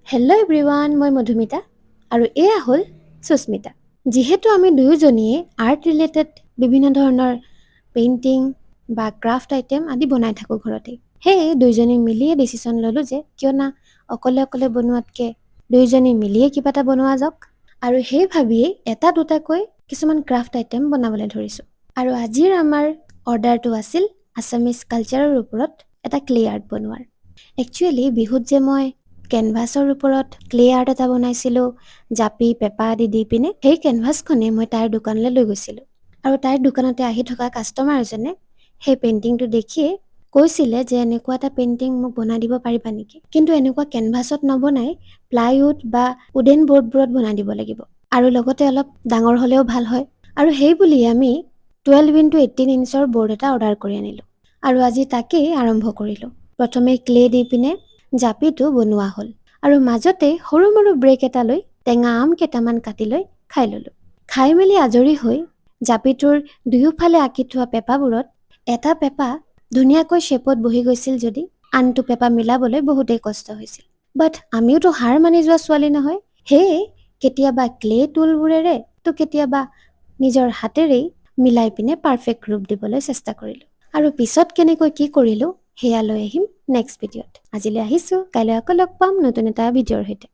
Hello' everyone, মই মধুমিতা আৰু এয়া হ'ল সুস্মিতা। যিহেতু আমি দুয়োজনীয়ে আৰ্ট ৰিলেটেড বিভিন্ন ধৰণৰ পেইণ্টিং বা ক্ৰাফ্ট আইটেম আদি বনাই থাকোঁ ঘৰতে। সেয়ে দুয়োজনী মিলিয়ে ডিচিশ্যন ল'লোঁ যে কিয় না অকলে অকলে বনোৱাতকৈ দুয়োজনী মিলিয়ে কিবা এটা বনোৱা যাওক। আৰু সেই ভাবিয়েই এটা দুটাকৈ কিছুমান ক্ৰাফ্ট আইটেম বনাবলৈ ধৰিছোঁ। আৰু আজিৰ আমাৰ অৰ্ডাৰটো আছিল আছামিজ কালচাৰৰ ওপৰত এটা ক্লে আৰ্ট বনোৱাৰ। একচুৱেলি বিহুত যে মই কেনভাছৰ ওপৰত ক্লে আৰ্ট এটা বনাইছিলোঁ, জাপি পেপা আদি দি পিনে, সেই কেনভাছখনে মই তাইৰ দোকানলৈ লৈ গৈছিলোঁ। আৰু তাইৰ দোকানতে আহি থকা কাষ্টমাৰ এজনে সেই পেইণ্টিংটো দেখিয়ে কৈছিলে যে এনেকুৱা এটা পেইণ্টিং মোক বনাই দিব পাৰিবা নেকি, কিন্তু এনেকুৱা কেনভাছত নবনাই প্লাইউড বা উডেন বৰ্ডবোৰত বনাই দিব লাগিব, আৰু লগতে অলপ ডাঙৰ হ'লেও ভাল হয়। আৰু সেই বুলি আমি 12x18 ইঞ্চৰ বৰ্ড এটা অৰ্ডাৰ কৰি আনিলোঁ আৰু আজি তাকেই আৰম্ভ কৰিলোঁ। প্ৰথমে ক্লে দি পিনে জাপিটো বনোৱা হ'ল আৰু মাজতে সৰু মৰু ব্ৰেক এটা লৈ টেঙা আম কেইটামান কাটি লৈ খাই ল'লোঁ। খাই মেলি আজৰি হৈ জাপিটোৰ দুয়োফালে আঁকি থোৱা পেপাবোৰত এটা পেপা ধুনীয়াকৈ শ্বেপত বহি গৈছিল, যদি আনটো পেপা মিলাবলৈ বহুতেই কষ্ট হৈছিল। বাট আমিওতো হাৰ মানি যোৱা ছোৱালী নহয়, সেয়ে কেতিয়াবা ক্লে টুলবোৰেৰে তো কেতিয়াবা নিজৰ হাতেৰেই মিলাই পিনে পাৰফেক্ট ৰূপ দিবলৈ চেষ্টা কৰিলোঁ। আৰু পিছত কেনেকৈ কি কৰিলোঁ সেয়া লৈ আহিম নেক্সট ভিডিঅ'ত। আজিলৈ আহিছোঁ, কাইলৈ আকৌ লগ পাম নতুন এটা ভিডিঅ'ৰ সৈতে।